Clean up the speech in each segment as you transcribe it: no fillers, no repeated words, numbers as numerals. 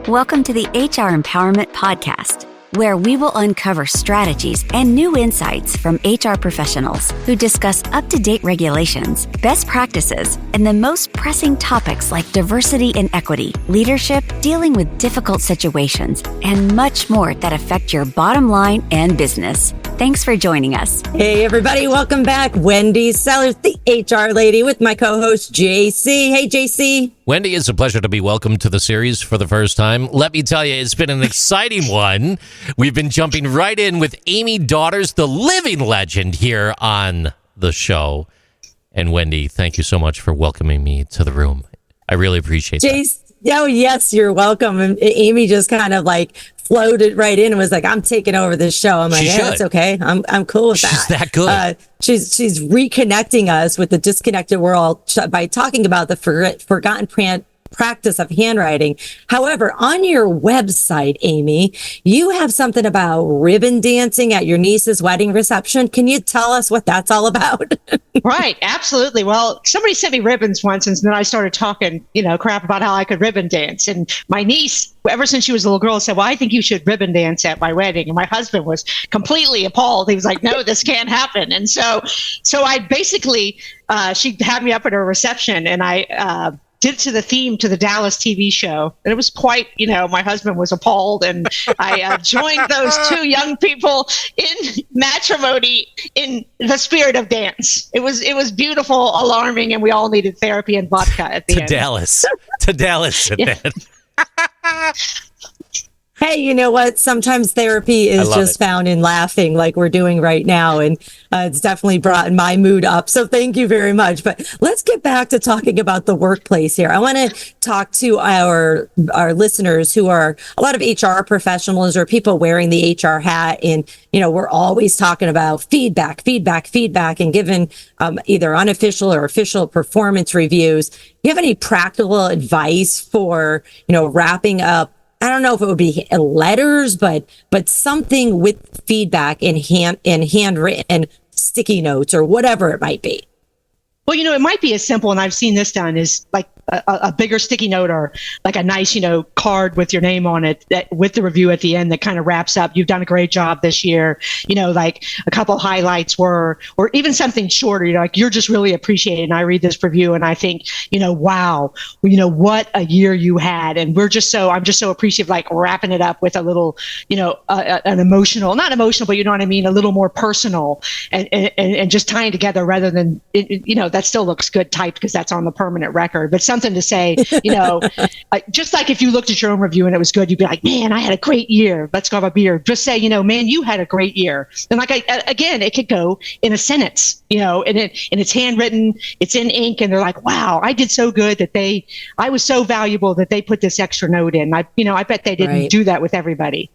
Welcome to the HR Empowerment Podcast, where we will uncover strategies and new insights from HR professionals who discuss up-to-date regulations, best practices, and the most pressing topics like diversity and equity, leadership, dealing with difficult situations, and much more that affect your bottom line and business. Thanks for joining us. Hey, everybody. Welcome back. Wendy Sellers, the HR lady, with my co-host, JC. Hey, JC. Wendy, it's a pleasure to be welcomed to the series for the first time. Let me tell you, it's been an exciting one. We've been jumping right in with Amy Daughters, the living legend here on the show. And Wendy, thank you so much for welcoming me to the room. I really appreciate that. Oh, yes, you're welcome. And Amy just kind of like floated right in and was like, I'm taking over this show. I'm like, yeah, that's okay. I'm cool with that. She's that good. She's reconnecting us with the disconnected world by talking about the forgotten practice of handwriting. However, on your website, Amy, you have something about ribbon dancing at your niece's wedding reception. Can you tell us what that's all about? Right. Absolutely. Well, somebody sent me ribbons once, and then I started talking, crap about how I could ribbon dance. And my niece, ever since she was a little girl, said, well, I think you should ribbon dance at my wedding. And my husband was completely appalled. He was like, no, this can't happen. And so I basically, she had me up at her reception, and I, did it to the theme to the Dallas TV show. And it was quite, my husband was appalled. And I joined those two young people in matrimony in the spirit of dance. It was beautiful, alarming, and we all needed therapy and vodka at the end. To Dallas at that. Hey, you know what? Sometimes therapy is just found in laughing like we're doing right now. And it's definitely brought my mood up. So thank you very much. But let's get back to talking about the workplace here. I want to talk to our listeners who are a lot of HR professionals or people wearing the HR hat. And, we're always talking about feedback, and given either unofficial or official performance reviews. Do you have any practical advice for, wrapping up? I don't know if it would be letters, but something with feedback in handwritten sticky notes or whatever it might be. Well, it might be as simple, and I've seen this done, is like a bigger sticky note or like a nice, card with your name on it with the review at the end that kind of wraps up, you've done a great job this year, like a couple highlights were, or even something shorter, like you're just really appreciated. And I read this review and I think, wow, what a year you had. And I'm just so appreciative, like wrapping it up with a little, an emotional, not emotional, but you know what I mean? A little more personal and just tying together rather than, that still looks good typed because that's on the permanent record, but something to say, just like if you looked at your own review and it was good, you'd be like, man, I had a great year. Let's go have a beer. Just say, man, you had a great year. And like, again, it could go in a sentence, and it's handwritten, it's in ink. And they're like, wow, I did so good that I was so valuable that they put this extra note in. I bet they didn't do that with everybody.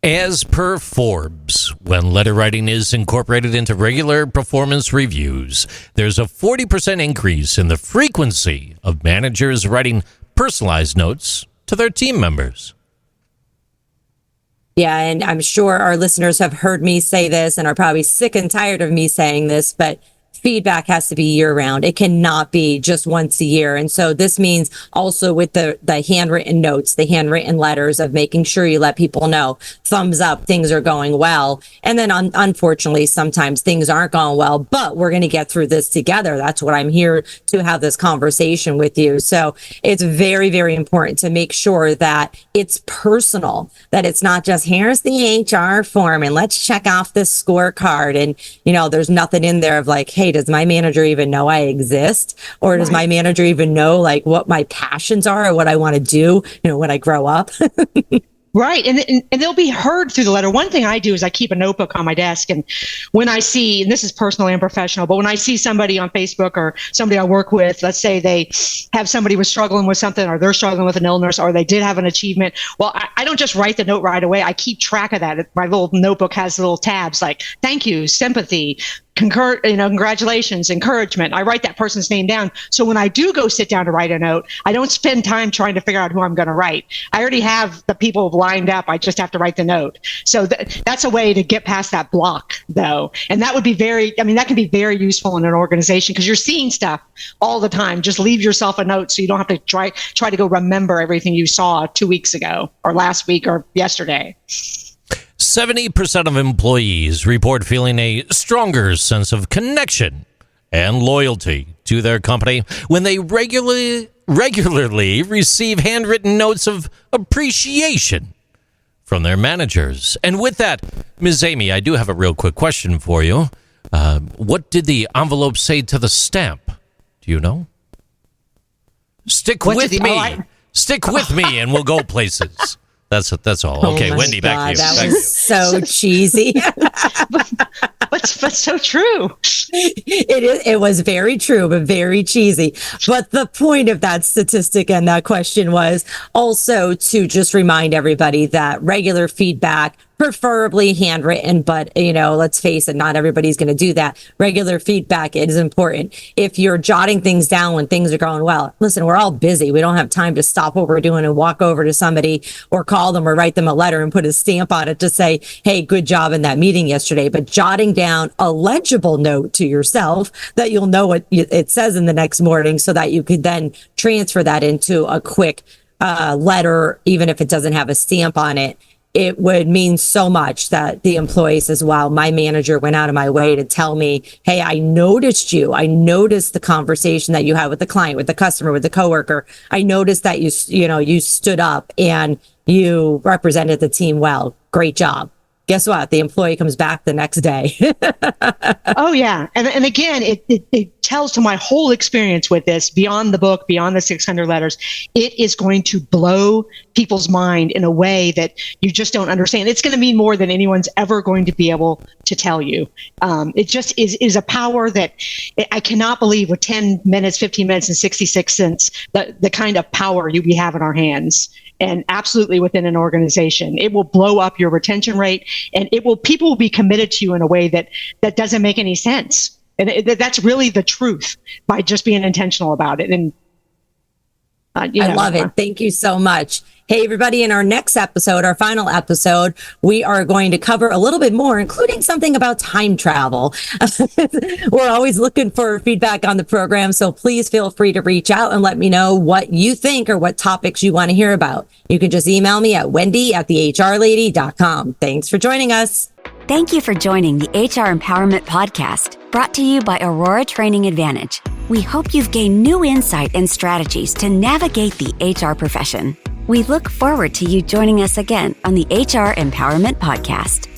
As per Forbes, when letter writing is incorporated into regular performance reviews, there's a 40% increase in the frequency of managers writing personalized notes to their team members. Yeah, and I'm sure our listeners have heard me say this and are probably sick and tired of me saying this, but feedback has to be year round. It cannot be just once a year. And so this means also with the handwritten notes, the handwritten letters of making sure you let people know, thumbs up, things are going well. And then unfortunately, sometimes things aren't going well, but we're going to get through this together. That's what I'm here to have this conversation with you. So it's very, very important to make sure that it's personal, that it's not just here's the HR form and let's check off this scorecard. And, there's nothing in there of like, hey, does my manager even know I exist? Or does my manager even know like what my passions are or what I want to do, when I grow up? Right. And they'll be heard through the letter. One thing I do is I keep a notebook on my desk. And when I see, and this is personal and professional, but when I see somebody on Facebook or somebody I work with, let's say they have somebody was struggling with something or they're struggling with an illness or they did have an achievement. Well, I don't just write the note right away. I keep track of that. My little notebook has little tabs like thank you, sympathy, congratulations, encouragement. I write that person's name down. So when I do go sit down to write a note, I don't spend time trying to figure out who I'm going to write. I already have the people lined up. I just have to write the note. So that's a way to get past that block, though. And that would be that can be very useful in an organization because you're seeing stuff all the time. Just leave yourself a note so you don't have to try to go remember everything you saw 2 weeks ago or last week or yesterday. 70% of employees report feeling a stronger sense of connection and loyalty to their company when they regularly receive handwritten notes of appreciation from their managers. And with that, Ms. Amy, I do have a real quick question for you. What did the envelope say to the stamp? Do you know? Stick with me and we'll go places. That's all. Okay, Wendy, back to you. That was so cheesy. but so true. It was very true, but very cheesy. But the point of that statistic and that question was also to just remind everybody that regular feedback, preferably handwritten, but let's face it, not everybody's going to do that. Regular feedback is important. If you're jotting things down when things are going well, listen, we're all busy. We don't have time to stop what we're doing and walk over to somebody or call them or write them a letter and put a stamp on it to say, hey, good job in that meeting yesterday. But jotting down a legible note to yourself that you'll know what it says in the next morning so that you could then transfer that into a quick letter, even if it doesn't have a stamp on it. It would mean so much that the employee says, wow, my manager went out of my way to tell me, hey, I noticed you. I noticed the conversation that you had with the client, with the customer, with the coworker. I noticed that you stood up and you represented the team well. Great job. Guess what? The employee comes back the next day. Oh, yeah. And again, it tells to my whole experience with this, beyond the book, beyond the 600 letters, it is going to blow people's mind in a way that you just don't understand. It's going to mean more than anyone's ever going to be able to tell you. It just is a power that I cannot believe with 10 minutes, 15 minutes, and 66 cents, the kind of power we have in our hands. And absolutely within an organization, it will blow up your retention rate, and people will be committed to you in a way that doesn't make any sense. And that's really the truth by just being intentional about it. And I love it. Thank you so much. Hey, everybody, in our next episode, our final episode, we are going to cover a little bit more, including something about time travel. We're always looking for feedback on the program, so please feel free to reach out and let me know what you think or what topics you want to hear about. You can just email me at wendy@thehrlady.com. Thanks for joining us. Thank you for joining the HR Empowerment Podcast, brought to you by Aurora Training Advantage. We hope you've gained new insight and strategies to navigate the HR profession. We look forward to you joining us again on the HR Empowerment Podcast.